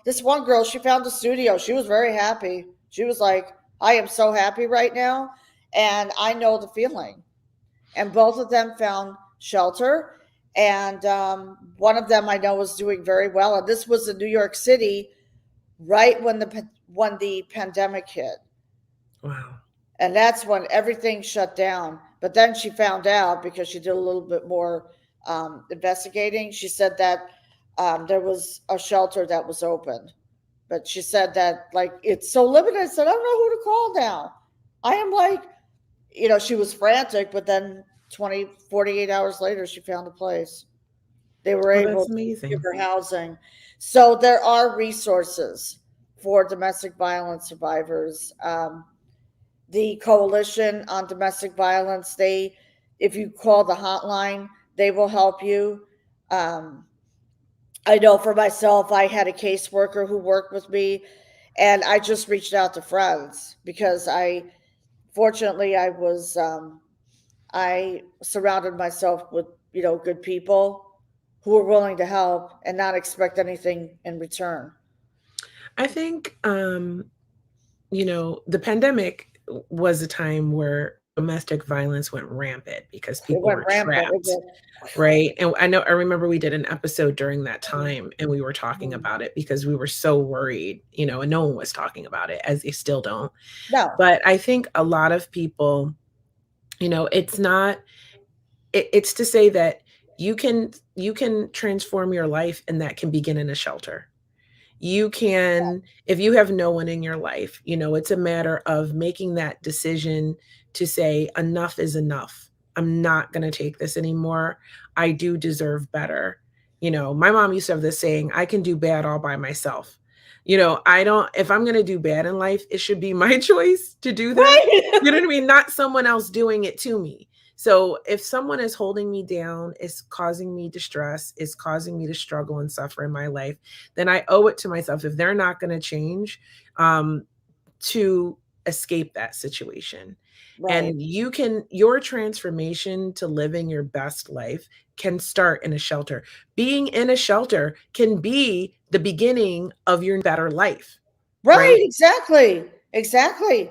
This one girl, she found a studio. She was very happy. She was like, I am so happy right now. And I know the feeling. And both of them found shelter. And one of them I know was doing very well. And this was in New York City, right when the pandemic hit, Wow. and that's when everything shut down. But then she found out because she did a little bit more investigating. She said that there was a shelter that was open, but she said that like it's so limited. I said I don't know who to call now. I am like, she was frantic, but then 48 hours later, she found a place. They were Oh, able that's to give amazing. her housing. So there are resources for domestic violence survivors. The Coalition on Domestic Violence, if you call the hotline, they will help you. Um, I know for myself, I had a caseworker who worked with me, and I just reached out to friends because fortunately, I surrounded myself with, good people who were willing to help and not expect anything in return. I think the pandemic was a time where domestic violence went rampant because It people went were rampant. It trapped, went, right? And I remember we did an episode during that time and we were talking about it because we were so worried, and no one was talking about it, as they still don't. no, But I think a lot of people, it's not it's to say that you can transform your life, and that can begin in a shelter. You can, if you have no one in your life, it's a matter of making that decision to say enough is enough. I'm not going to take this anymore. I do deserve better. My mom used to have this saying, I can do bad all by myself. I don't, if I'm going to do bad in life, it should be my choice to do that. right. You know what I mean? Not someone else doing it to me. So if someone is holding me down, is causing me distress, is causing me to struggle and suffer in my life, then I owe it to myself, if they're not going to change, um, to escape that situation. Right. And your transformation to living your best life can start in a shelter. Being in a shelter can be the beginning of your better life, Right, right? exactly. Exactly.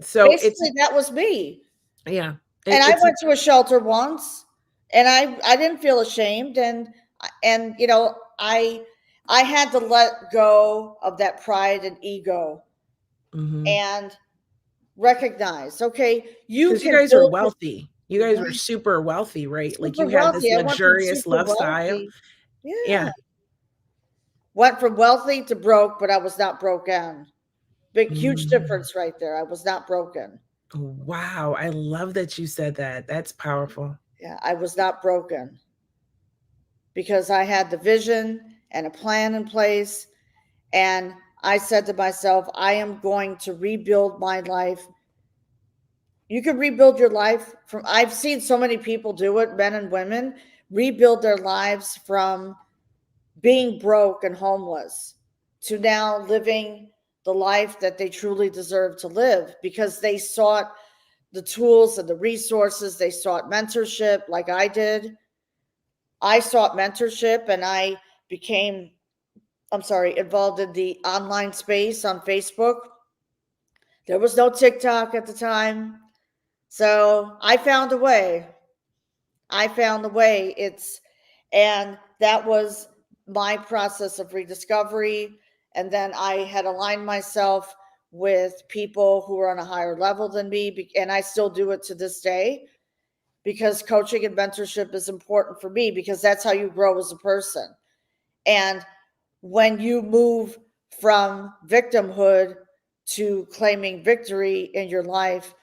So Basically, that was me. yeah, And I it's, went to a shelter once, and I didn't feel ashamed, and I had to let go of that pride and ego mhm. and recognize, okay, you Because you can guys are build your wealthy. You guys were super wealthy, right? Like super you had this wealthy. I went from luxurious super lifestyle. wealthy. Yeah. Yeah. Went from wealthy to broke, but I was not broken. Big huge Mm. difference right there. I was not broken. Wow, I love that you said that. That's powerful. Yeah, I was not broken because I had the vision and a plan in place. And I said to myself, I am going to rebuild my life. You can rebuild your life I've seen so many people do it, men and women, rebuild their lives from being broke and homeless to now living the life that they truly deserve to live because they sought the tools and the resources. They sought mentorship like I did. I sought mentorship and I became, I'm sorry, involved in the online space on Facebook. There was no TikTok at the time. So I found a way. I found the way. And that was my process of rediscovery. And then I had aligned myself with people who were on a higher level than me. And I still do it to this day because coaching and mentorship is important for me because that's how you grow as a person. And when you move from victimhood to claiming victory in your life,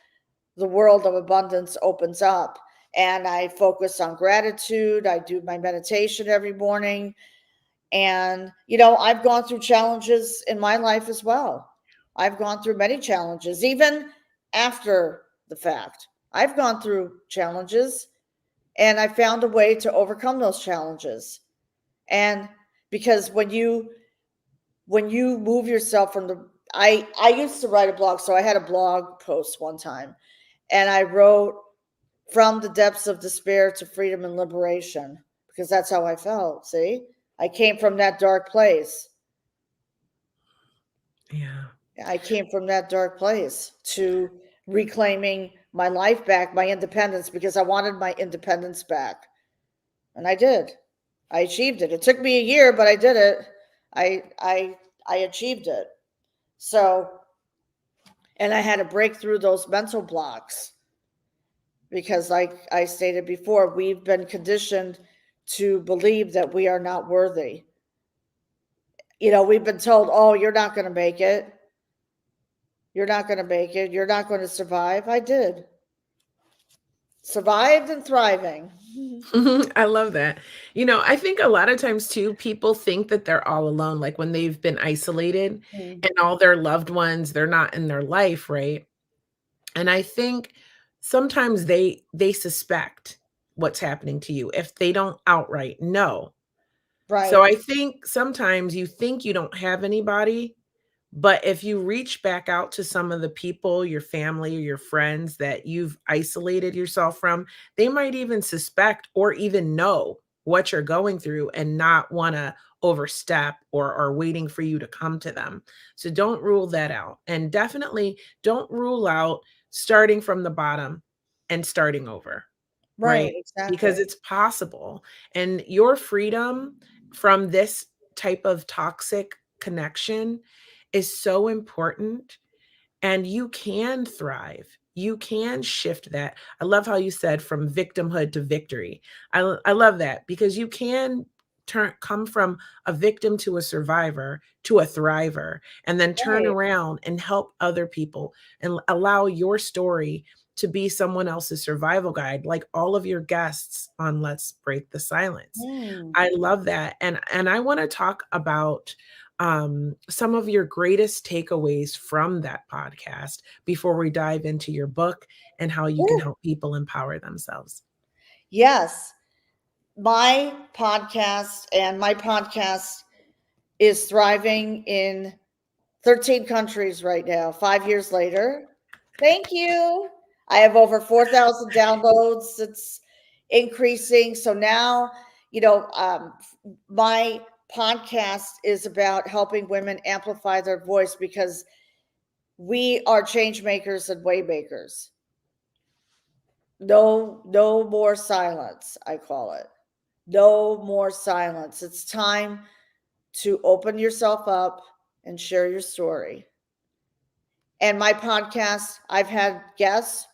the world of abundance opens up. And I focus on gratitude. I do my meditation every morning. And, I've gone through challenges in my life as well. I've gone through many challenges, even after the fact. I've gone through challenges and I found a way to overcome those challenges. And because when you move yourself from the I used to write a blog, so I had a blog post one time and I wrote from the depths of despair to freedom and liberation because that's how I felt. See, I came from that dark place Yeah. I came from that dark place to reclaiming my life back, my independence, because I wanted my independence back. And I did. I achieved it. It took me a year, but I did it. I achieved it. So, and I had to break through those mental blocks because, like I stated before, we've been conditioned to believe that we are not worthy. We've been told, oh, you're not going to make it. You're not going to make it. You're not going to survive. I did. Survived and thriving. I love that. I think a lot of times too, people think that they're all alone, like when they've been isolated Mm. and all their loved ones, they're not in their life, right? And I think sometimes they suspect what's happening to you if they don't outright know. So Right. I think sometimes you think you don't have anybody, but if you reach back out to some of the people, your family or your friends that you've isolated yourself from, they might even suspect or even know what you're going through and not want to overstep or are waiting for you to come to them. So don't rule that out. And definitely don't rule out starting from the bottom and starting over, Right. right? Because Exactly. it's possible. And your freedom from this type of toxic connection is so important, and you can thrive. You can shift that. I love how you said from victimhood to victory. I love that because you can come from a victim to a survivor to a thriver, and then turn Right. around and help other people and allow your story to be someone else's survival guide, like all of your guests on Let's Break the Silence. Mm. I love that. And I want to talk about some of your greatest takeaways from that podcast before we dive into your book and how you can Sure. help people empower themselves. Yes. My podcast is thriving in 13 countries right now, 5 years later. Thank you. I have over 4,000 downloads. It's increasing. So now, my podcast is about helping women amplify their voice because we are change makers and way makers. No more silence, I call it. No more silence. It's time to open yourself up and share your story. And my podcast, I've had guests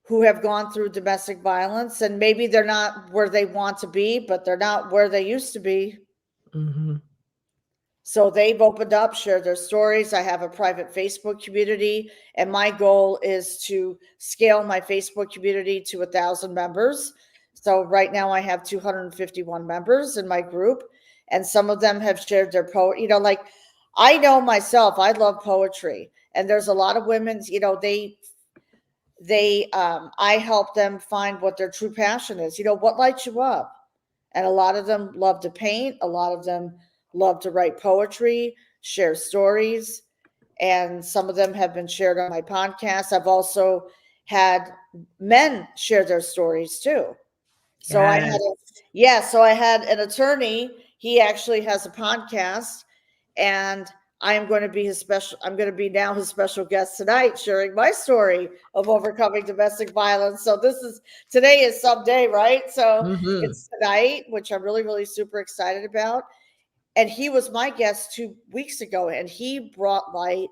who have gone through domestic violence, and maybe they're not where they want to be, but they're not where they used to be. Mhm. So they've opened up, shared their stories. I have a private Facebook community, and my goal is to scale my Facebook community to 1,000 members. So right now I have 251 members in my group, and some of them have shared their like I know myself, I love poetry, and there's a lot of women, I help them find what their true passion is. What lights you up? And a lot of them love to paint, a lot of them love to write poetry, share stories, and some of them have been shared on my podcast. I've also had men share their stories too. So I had Yes. a yeah, so I had an attorney. He actually has a podcast, and I'm going to be now his special guest tonight, sharing my story of overcoming domestic violence. So today is someday, right? So Mhm. it's tonight, which I'm really, really super excited about. And he was my guest 2 weeks ago, and he brought light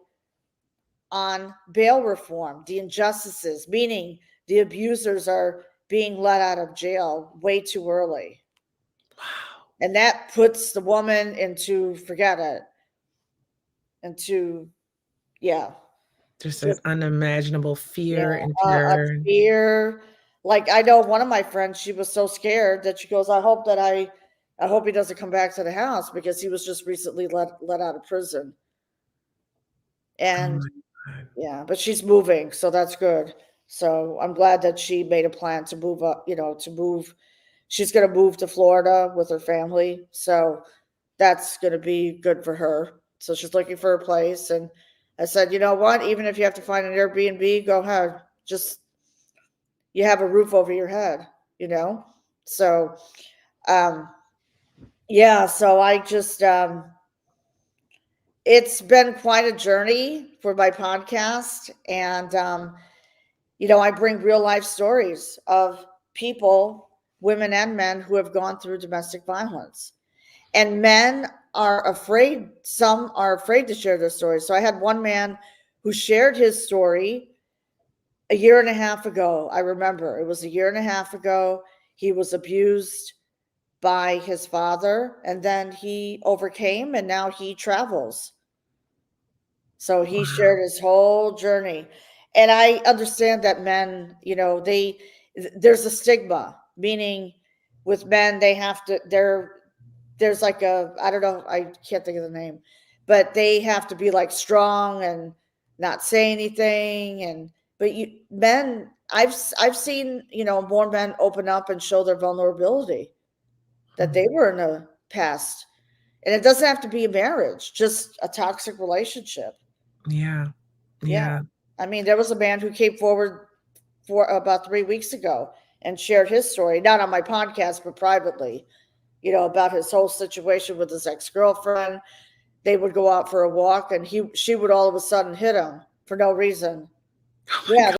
on bail reform, the injustices, meaning the abusers are being let out of jail way too early. Wow. And that puts the woman into, forget it, into, yeah, Just an just, unimaginable yeah, fear and a terror. fear. Like I know one of my friends, she was so scared that she goes, I hope he doesn't come back to the house because he was just recently let out of prison. Oh And my god. yeah, but she's moving, so that's good. So I'm glad that she made a plan to move up, to move. She's going to move to Florida with her family. So that's going to be good for her. So she's looking for a place. And I said, you know what? Even if you have to find an Airbnb, go ahead. Just you have a roof over your head, you know? So, um, yeah, so I just, It's been quite a journey for my podcast. And, I bring real life stories of people, women and men, who have gone through domestic violence. And men are afraid, some are afraid to share their stories. So I had one man who shared his story a year and a half ago. I remember it was a year and a half ago. He was abused by his father, and then he overcame, and now he travels. So he Wow. shared his whole journey. And I understand that men, there's a stigma, meaning with men, they have to, there's like a, I don't know, I can't think of the name, but they have to be like strong and not say anything. But men, I've seen, more men open up and show their vulnerability that they were in a past. And it doesn't have to be a marriage, just a toxic relationship. Yeah. Yeah. Yeah. I mean, there was a man who came forward for about 3 weeks ago and shared his story, not on my podcast, but privately, about his whole situation with his ex-girlfriend. They would go out for a walk and she would all of a sudden hit him for no reason. Oh my Yeah, God.